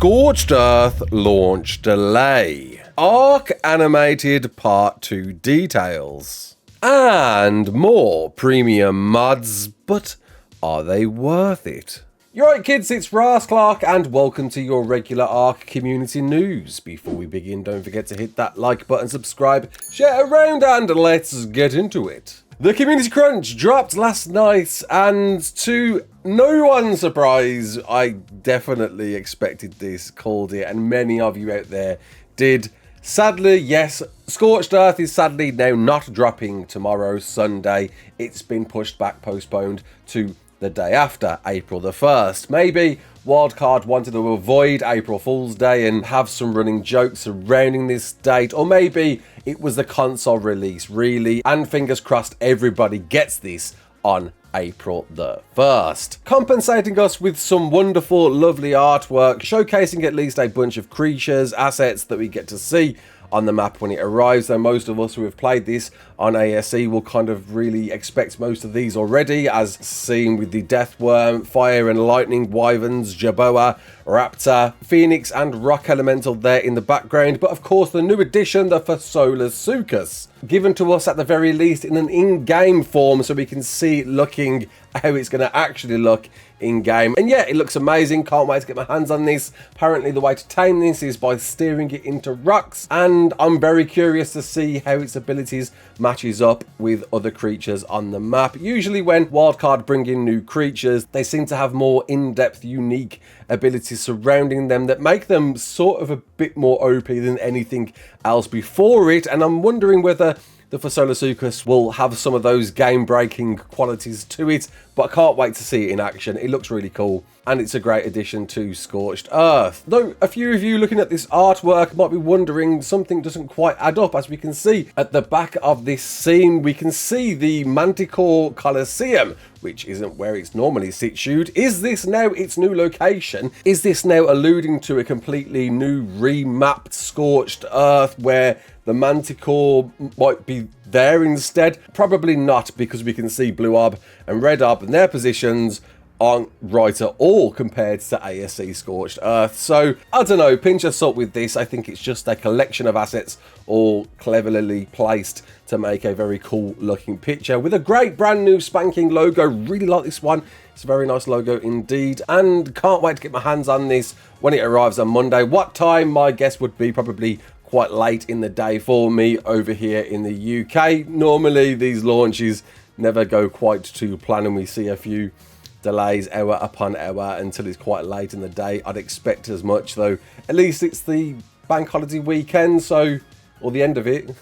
Scorched Earth launch delay, Arc animated part 2 details, and more premium mods, but are they worth it? You're right, kids, it's Raasclark, and welcome to your regular Arc community news. Before we begin, don't forget to hit that like button, subscribe, share around, and let's get into it. The community crunch dropped last night, and to no one's surprise, I definitely expected this, called it, and many of you out there did. Sadly, yes, Scorched Earth is sadly now not dropping tomorrow, Sunday. It's been pushed back, postponed to the day after, April the 1st. Maybe Wildcard wanted to avoid April Fool's Day and have some running jokes surrounding this date, or maybe it was the console release, really, and fingers crossed everybody gets this on April the 1st. Compensating us with some wonderful, lovely artwork, showcasing at least a bunch of creatures, assets that we get to see on the map when it arrives, though most of us who have played this on ASE will kind of really expect most of these already, as seen with the Deathworm, Fire and Lightning, Wyverns, Jaboa, Raptor, Phoenix and Rock Elemental there in the background, but of course the new addition, the Sucus, given to us at the very least in an in-game form so we can see it looking how it's going to actually look in-game. And yeah, it looks amazing, can't wait to get my hands on this. Apparently the way to tame this is by steering it into rocks, and I'm very curious to see how its abilities matches up with other creatures on the map. Usually when Wildcard bring in new creatures, they seem to have more in-depth, unique abilities surrounding them that make them sort of a bit more OP than anything else before it, and I'm wondering whether the Sucus will have some of those game-breaking qualities to it, but I can't wait to see it in action. It looks really cool, and it's a great addition to Scorched Earth. Though a few of you looking at this artwork might be wondering something doesn't quite add up. As we can see at the back of this scene, we can see the Manticore Colosseum, which isn't where it's normally situate. Is this now its new location? Is this now alluding to a completely new remapped Scorched Earth where the Manticore might be there instead? Probably not, because we can see Blue Orb and Red Orb and their positions aren't right at all compared to ASE Scorched Earth. So, I don't know, pinch of salt with this. I think it's just a collection of assets all cleverly placed to make a very cool looking picture with a great brand new spanking logo. Really like this one. It's a very nice logo indeed, and can't wait to get my hands on this when it arrives on Monday. What time? My guess would be probably quite late in the day for me over here in the UK. Normally these launches never go quite to plan, and we see a few delays hour upon hour until it's quite late in the day. I'd expect as much, though. At least it's the bank holiday weekend, so, or the end of it.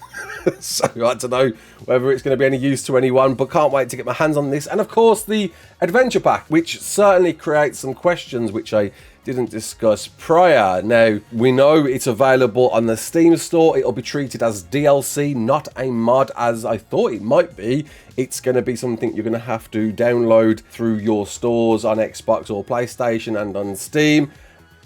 So I don't know whether it's going to be any use to anyone, but can't wait to get my hands on this. And of course the adventure pack, which certainly creates some questions which I didn't discuss prior. Now, we know it's available on the Steam store. It'll be treated as DLC, not a mod as I thought it might be. It's going to be something you're going to have to download through your stores on Xbox or PlayStation and on Steam,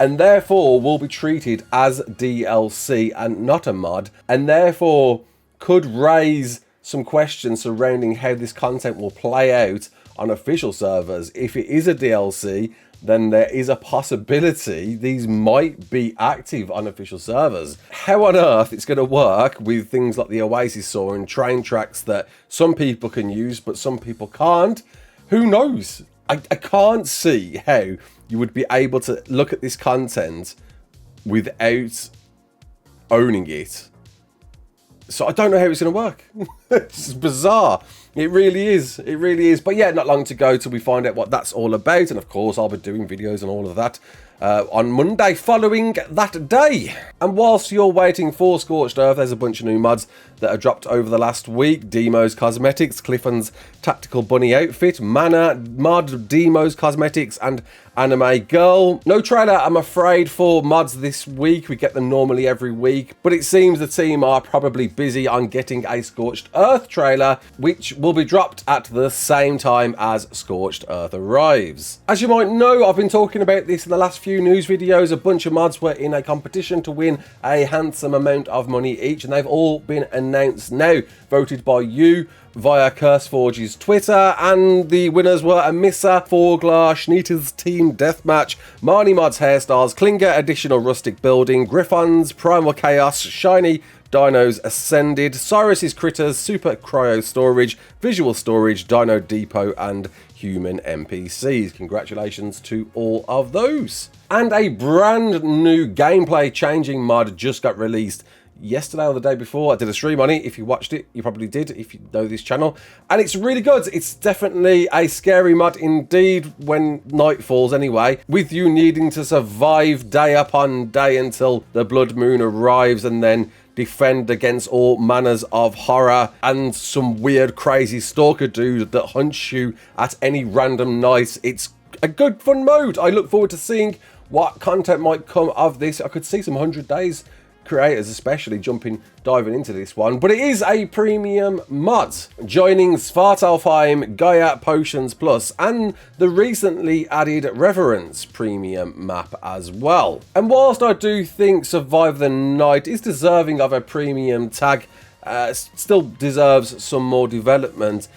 and therefore will be treated as DLC and not a mod, and therefore could raise some questions surrounding how this content will play out on official servers. If it is a DLC, then there is a possibility these might be active on official servers. How on earth it's going to work with things like the Oasis Saw and train tracks that some people can use but some people can't, who knows? I can't see how you would be able to look at this content without owning it. So I don't know how it's going to work. It's bizarre. It really is. It really is. But yeah, not long to go till we find out what that's all about. And of course, I'll be doing videos and all of that on Monday following that day. And whilst you're waiting for Scorched Earth, there's a bunch of new mods that are dropped over the last week. Demo's Cosmetics, Clifton's Tactical Bunny Outfit, Mana mod, Demo's Cosmetics, and Anime Girl. No trailer, I'm afraid, for mods this week. We get them normally every week, but it seems the team are probably busy on getting a Scorched Earth trailer, which will be dropped at the same time as Scorched Earth arrives. As you might know, I've been talking about this in the last few news videos, a bunch of mods were in a competition to win a handsome amount of money each, and they've all been announced now, voted by you via CurseForge's Twitter, and the winners were Amissa, Forglar, Schneiter's Team Deathmatch, Marnie Mods Hairstyles, Klinger Additional Rustic Building, Griffons, Primal Chaos, Shiny Dinos Ascended, Cyrus's Critters, Super Cryo Storage, Visual Storage, Dino Depot, and Human NPCs. Congratulations to all of those. And a brand new gameplay changing mod just got released yesterday or the day before. I did a stream on it. If you watched it, you probably did if you know this channel, and it's really good. It's definitely a scary mod indeed when night falls anyway, with you needing to survive day upon day until the blood moon arrives, and then defend against all manners of horror and some weird crazy stalker dude that hunts you at any random night. It's a good fun mode. I look forward to seeing what content might come of this. I could see some 100 Days creators especially diving into this one, but it is a premium mod joining Svartalfheim, Gaia Potions Plus, and the recently added Reverence premium map as well. And whilst I do think Survive the Night is deserving of a premium tag, still deserves some more development.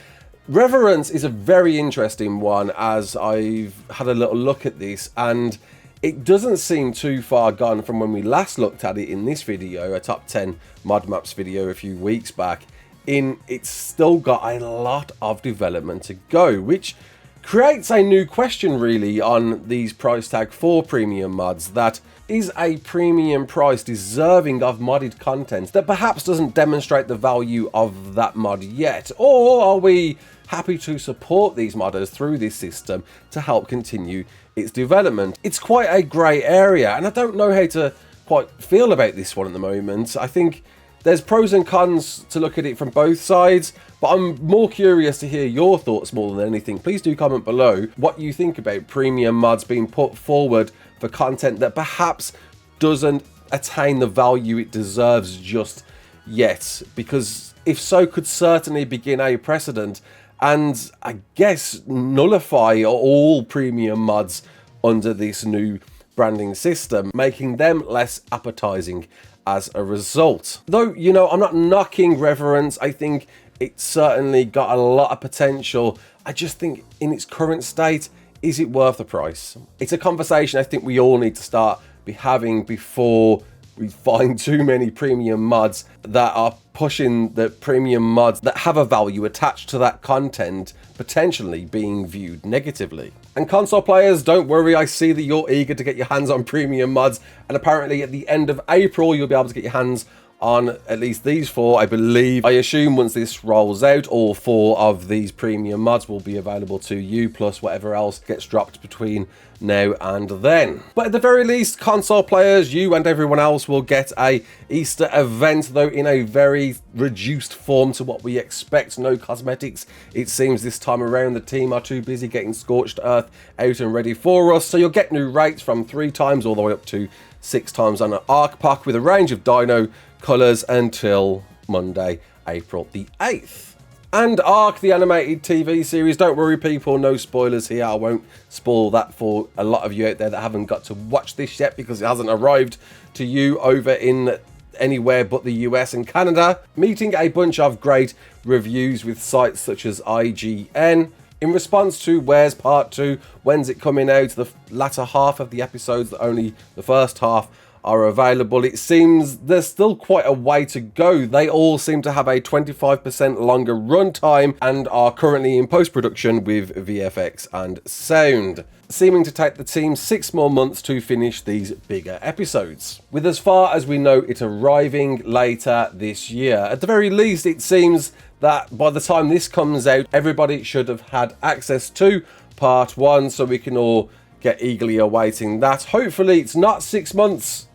Reverence is a very interesting one, as I've had a little look at this, and it doesn't seem too far gone from when we last looked at it in this video, a top 10 mod maps video a few weeks back. It's still got a lot of development to go, which creates a new question really on these price tag for premium mods. That is a premium price deserving of modded content that perhaps doesn't demonstrate the value of that mod yet? Or are we happy to support these modders through this system to help continue its development? It's quite a grey area, and I don't know how to quite feel about this one at the moment. I think there's pros and cons to look at it from both sides, but I'm more curious to hear your thoughts more than anything. Please do comment below what you think about premium mods being put forward for content that perhaps doesn't attain the value it deserves just yet, because if so, could certainly begin a precedent and I guess nullify all premium mods under this new branding system, making them less appetizing as a result. Though, you know, I'm not knocking Reverence. I think it's certainly got a lot of potential. I just think in its current state, is it worth the price? It's a conversation I think we all need to start having before we find too many premium mods that are pushing the premium mods that have a value attached to that content potentially being viewed negatively. And console players, don't worry, I see that you're eager to get your hands on premium mods, and apparently at the end of April you'll be able to get your hands on at least these four, I believe. I assume once this rolls out, all 4 of these premium mods will be available to you, plus whatever else gets dropped between now and then. But at the very least, console players, you and everyone else will get a Easter event, though in a very reduced form to what we expect. No cosmetics, it seems this time around. The team are too busy getting Scorched Earth out and ready for us, so you'll get new rates from 3 times all the way up to 6 times on an Arc Pack, with a range of dino colours until Monday, April the 8th. And Arc, the animated TV series, don't worry people, no spoilers here. I won't spoil that for a lot of you out there that haven't got to watch this yet, because it hasn't arrived to you over in anywhere but the US and Canada, meeting a bunch of great reviews with sites such as IGN. In response to Where's Part 2, when's it coming out, the latter half of the episodes, that only the first half are available, it seems there's still quite a way to go. They all seem to have a 25% longer runtime and are currently in post-production with VFX and sound, seeming to take the team 6 more months to finish these bigger episodes, with, as far as we know, it arriving later this year. At the very least, it seems that by the time this comes out, everybody should have had access to part 1, so we can all get eagerly awaiting that. Hopefully it's not 6 months.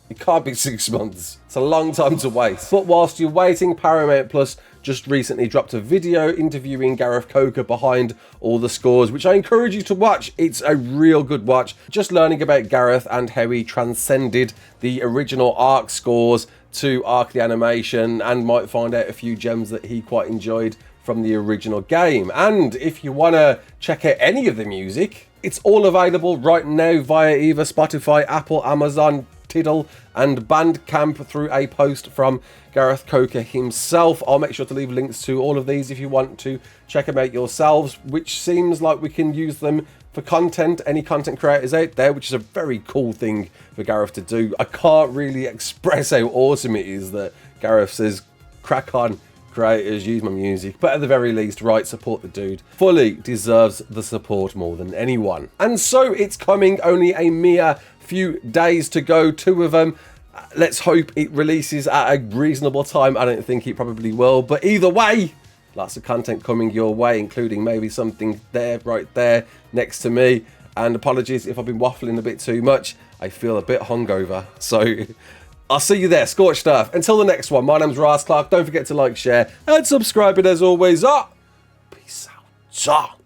It can't be 6 months. It's a long time to wait. But whilst you're waiting, Paramount Plus just recently dropped a video interviewing Gareth Coker behind all the scores, which I encourage you to watch. It's a real good watch. Just learning about Gareth and how he transcended the original Arc scores to Arc the animation, and might find out a few gems that he quite enjoyed from the original game. And if you want to check out any of the music, It's all available right now via either Spotify, Apple, Amazon, Tidal and Bandcamp through a post from Gareth Coker himself. I'll make sure to leave links to all of these if you want to check them out yourselves, which seems like we can use them for content, any content creators out there, which is a very cool thing for Gareth to do. I can't really express how awesome it is that Gareth says, crack on, creators, use my music, but at the very least, right, support the dude. Fully deserves the support more than anyone. And so it's coming, only a mere few days to go, 2 of them. Let's hope it releases at a reasonable time. I don't think it probably will, but either way, lots of content coming your way, including maybe something there, right there, next to me. And apologies if I've been waffling a bit too much. I feel a bit hungover, so I'll see you there, Scorched Earth. Until the next one, my name's Raasclark. Don't forget to like, share, and subscribe. And as always, peace out.